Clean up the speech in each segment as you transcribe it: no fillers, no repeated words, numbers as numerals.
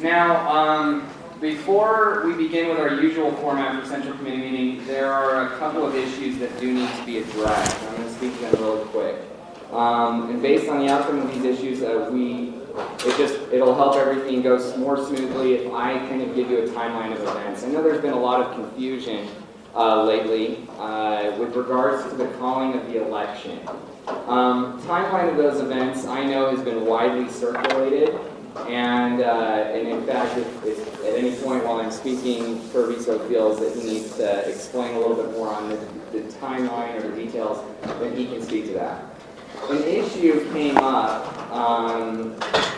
Now, before we begin with our usual format for Central Committee meeting, there are a couple of issues that do need to be addressed. I'm going to speak to them really quick. And based on the outcome of these issues, it'll help everything go more smoothly if I kind of give you a timeline of events. I know there's been a lot of confusion lately with regards to the calling of the election. Timeline of those events I know has been widely circulated, and in fact, if at any point while I'm speaking, Kirby so feels that he needs to explain a little bit more on the timeline or the details, then he can speak to that. An issue came up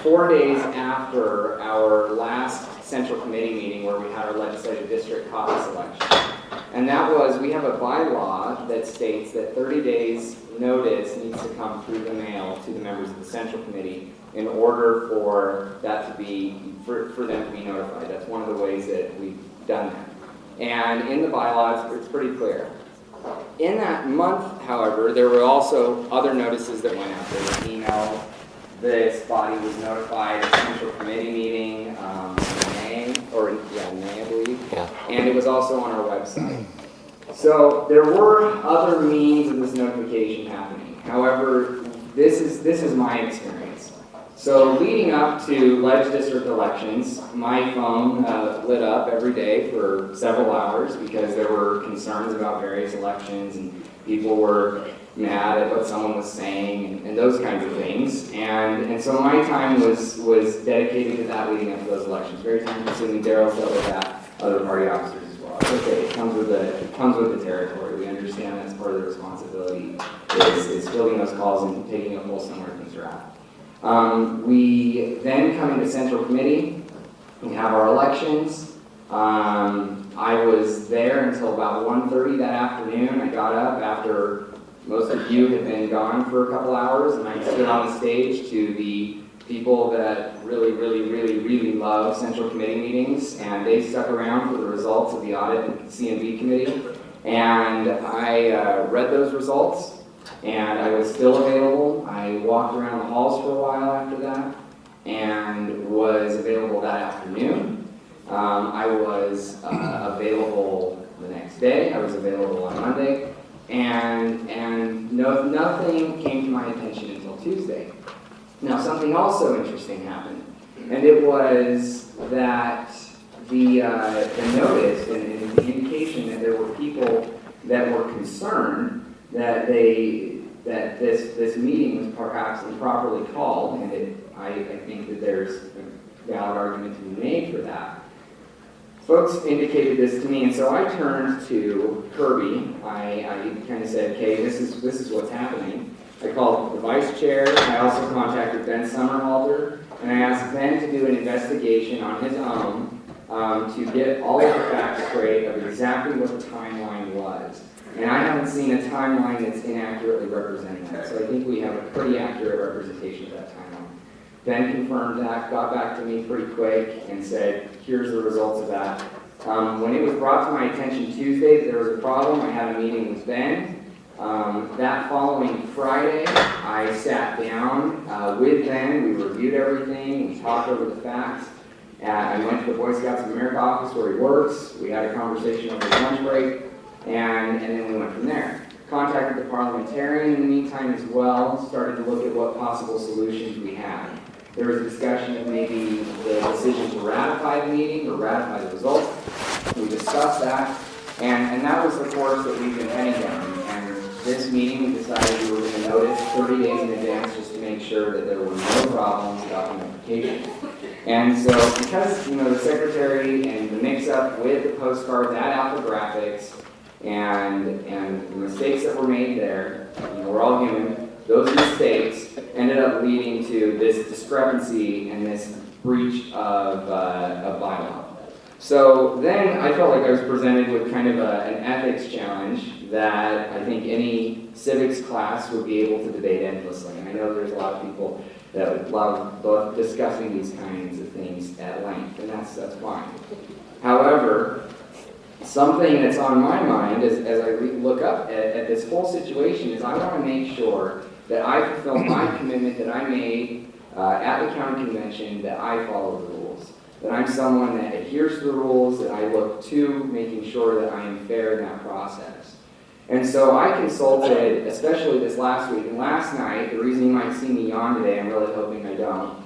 4 days after our last Central Committee meeting where we had our legislative district caucus election. And that was, we have a bylaw that states that 30 days notice needs to come through the mail to the members of the Central Committee in order for that to be, for them to be notified. That's one of the ways that we've done that. And in the bylaws, it's pretty clear. In that month, however, there were also other notices that went out. There was an email. This body was notified of a Central Committee meeting in May, I believe. Yeah. And it was also on our website. So there were other means of this notification happening. However, this is my experience. So leading up to ledge district elections, my phone lit up every day for several hours because there were concerns about various elections and people were mad at what someone was saying and those kinds of things. And so my time was dedicated to that leading up to those elections. Very time consuming. Daryl dealt with that, other party officers as well. It's okay, it comes with the territory. We understand that's part of the responsibility is fielding those calls and taking a pulse on where things are at. We then come into Central Committee, we have our elections. I was there until about 1:30 that afternoon. I got up after most of you had been gone for a couple hours, and I stood on the stage to the people that really love Central Committee meetings, and they stuck around for the results of the audit and CMB committee. And I read those results. And I was still available. I walked around the halls for a while after that and was available that afternoon. I was available the next day. I was available on Monday. And nothing came to my attention until Tuesday. Now, something also interesting happened. And it was that the notice and the indication that there were people that were concerned that this meeting was perhaps improperly called, and I think that there's a valid argument to be made for that. Folks indicated this to me, and so I turned to Kirby. I kind of said, okay, this is what's happening. I called the vice chair. I also contacted Ben Summerhalter, and I asked Ben to do an investigation on his own to get all of the facts straight of exactly what the timeline was. And I haven't seen a timeline that's inaccurately representing that. So I think we have a pretty accurate representation of that timeline. Ben confirmed that, got back to me pretty quick, and said, here's the results of that. When it was brought to my attention Tuesday that there was a problem, I had a meeting with Ben. That following Friday, I sat down with Ben. We reviewed everything. We talked over the facts. I went to the Boy Scouts of America office where he works. We had a conversation over his lunch break. And then we went from there. Contacted the parliamentarian in the meantime as well, started to look at what possible solutions we had. There was a discussion of maybe the decision to ratify the meeting or ratify the results. We discussed that, and that was the course that we've been heading down. And this meeting, we decided we were going to notice 30 days in advance just to make sure that there were no problems about the notification. And so because, the secretary and the mix-up with the postcards, that graphics, and the mistakes that were made there, we're all human, those mistakes ended up leading to this discrepancy and this breach of bylaw. So then I felt like I was presented with kind of an ethics challenge that I think any civics class would be able to debate endlessly. And I know there's a lot of people that would love discussing these kinds of things at length, and that's fine. However, something that's on my mind as I look up at this whole situation is I want to make sure that I fulfill my commitment that I made at the county convention, that I follow the rules. that I'm someone that adheres to the rules, that I look to making sure that I am fair in that process. And so I consulted, especially this last week, and last night, the reason you might see me yawn today, I'm really hoping I don't,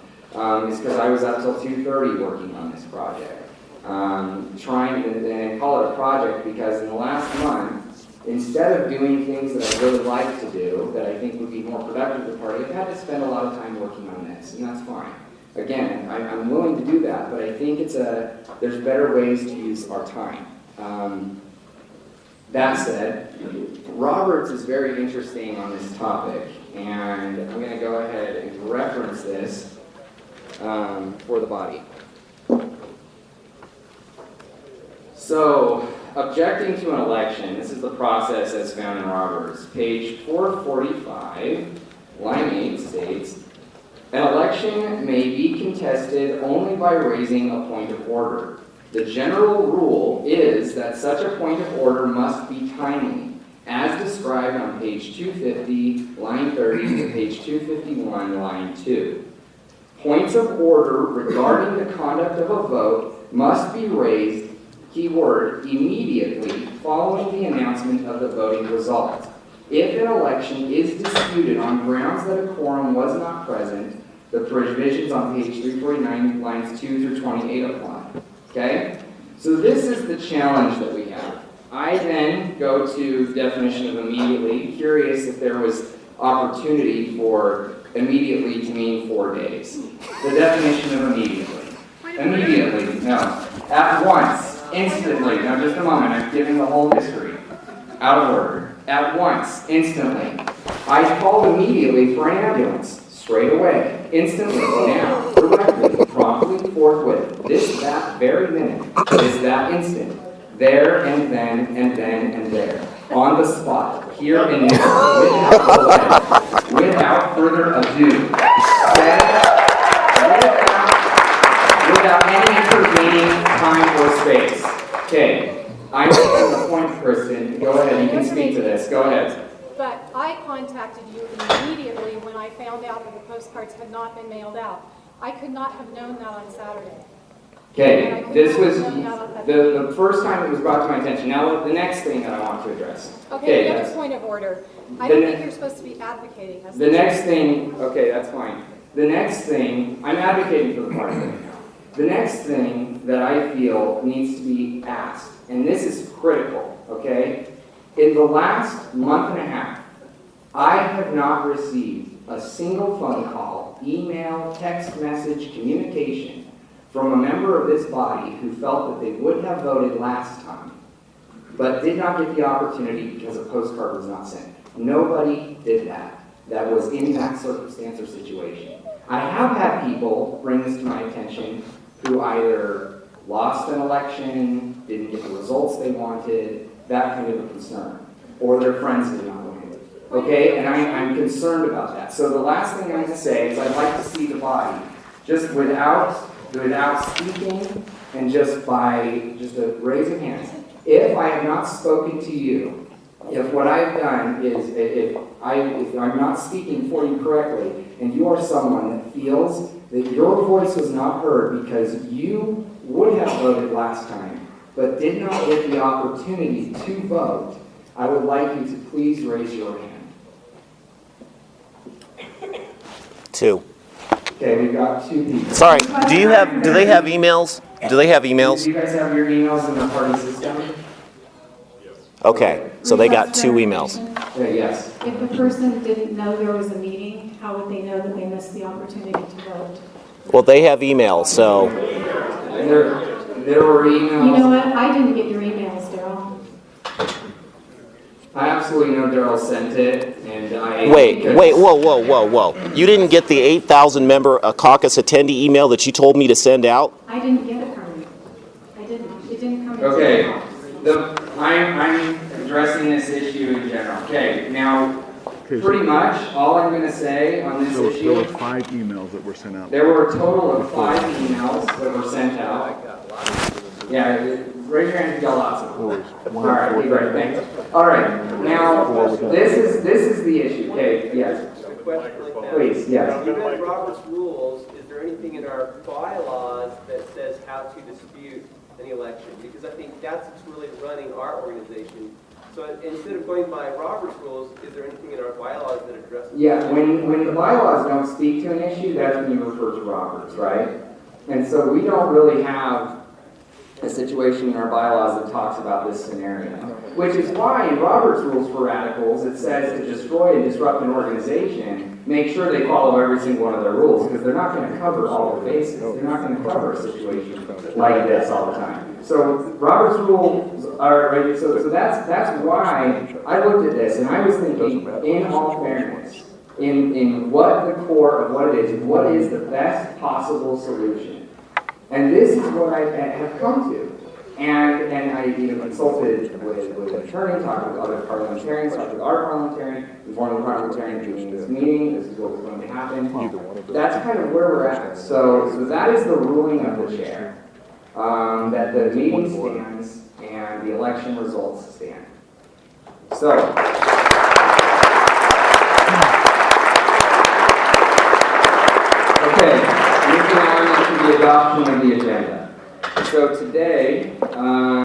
is because I was up till 2:30 working on this project. Trying, and I call it a project because in the last month, instead of doing things that I really like to do, that I think would be more productive to the party, I've had to spend a lot of time working on this, and that's fine. Again, I'm willing to do that, but I think there's better ways to use our time. That said, Roberts is very interesting on this topic, and I'm going to go ahead and reference this for the body. So, objecting to an election, this is the process as found in Roberts. Page 445, line 8 states, an election may be contested only by raising a point of order. The general rule is that such a point of order must be timely, as described on page 250, line 30 to page 251, line 2. Points of order regarding the conduct of a vote must be raised, keyword, immediately following the announcement of the voting result. If an election is disputed on grounds that a quorum was not present, the provisions on page 349, lines 2 through 28 apply. Okay? So this is the challenge that we have. I then go to the definition of immediately, curious if there was opportunity for immediately to mean 4 days. The definition of immediately. Immediately, no. At once, instantly. Now just a moment, I'm giving the whole history. Out of order. At once, instantly. I called immediately for an ambulance. Straight away, instantly, now, directly, promptly, forthwith. This, that very minute, is that instant. There and then and then and there. On the spot, here and now, without further ado. Without any intervening time or space. Okay, I'm making the point, Kristen. Go ahead, you can speak to this. Go ahead. But I contacted you immediately when I found out that the postcards had not been mailed out. I could not have known that on Saturday. Okay, this was the first time it was brought to my attention. Now, the next thing that I want to address. Okay, the other point of order. I don't think you're supposed to be advocating. The next thing, okay, that's fine. The next thing, I'm advocating for the party right now. The next thing that I feel needs to be asked, and this is critical, okay? In the last month and a half, I have not received a single phone call, email, text message, communication from a member of this body who felt that they would have voted last time, but did not get the opportunity because a postcard was not sent. Nobody did that. That was in that circumstance or situation. I have had people bring this to my attention who either lost an election, didn't get the results they wanted, that kind of a concern, or their friends did not win. Okay, and I'm concerned about that. So the last thing I'm going to say is I'd like to see the body, just without speaking and just by just a raise of hands. If I have not spoken to you, if what I've done is, if I'm not speaking for you correctly, and you are someone that feels that your voice was not heard because you would have voted last time, but did not get the opportunity to vote, I would like you to please raise your hand. 2. Okay, we've got 2 people. Sorry, do they have emails? Do they have emails? Do you guys have your emails in the party system? Okay, so they got 2 emails. Yes. If the person didn't know there was a meeting, how would they know that they missed the opportunity to vote? Well, they have emails, so... There were emails. You know what? I didn't get your emails, Daryl. I absolutely know Daryl sent it, and I... Wait, whoa. You didn't get the 8,000-member caucus attendee email that you told me to send out? I didn't get it from you. I didn't. It didn't come in. Okay. I'm addressing this issue in general. Okay, now, pretty much all I'm going to say on this issue... There were 5 emails that were sent out. There were a total of 5 emails that were sent out. Yeah, raise your hand if you got lots of them. All right, great, thanks. All right, now, this is the issue. Okay, yes. Please, yes. Given Robert's rules, is there anything in our bylaws that says how to dispute an election? Because I think that's what's really running our organization. So instead of going by Robert's rules, is there anything in our bylaws that addresses? Yeah, when the bylaws don't speak to an issue, that's when you refer to Roberts, right? And so we don't really have a situation in our bylaws that talks about this scenario. Which is why in Robert's rules for radicals, it says to destroy and disrupt an organization, make sure they follow every single one of their rules, because they're not going to cover all the bases. They're not going to cover a situation like this all the time. So Robert's rules are, right, so that's why I looked at this, and I was thinking, in all fairness, in what the core of what it is, what is the best possible solution. And this is what I have come to. And I consulted with an attorney, talked with other parliamentarians, talked with our parliamentarian, informed the parliamentarian doing this meeting, this is what was going to happen. That's kind of where we're at. So that is the ruling of the chair. That the meeting stands and the election results stand. So, okay, moving on to the adoption of the agenda. So today,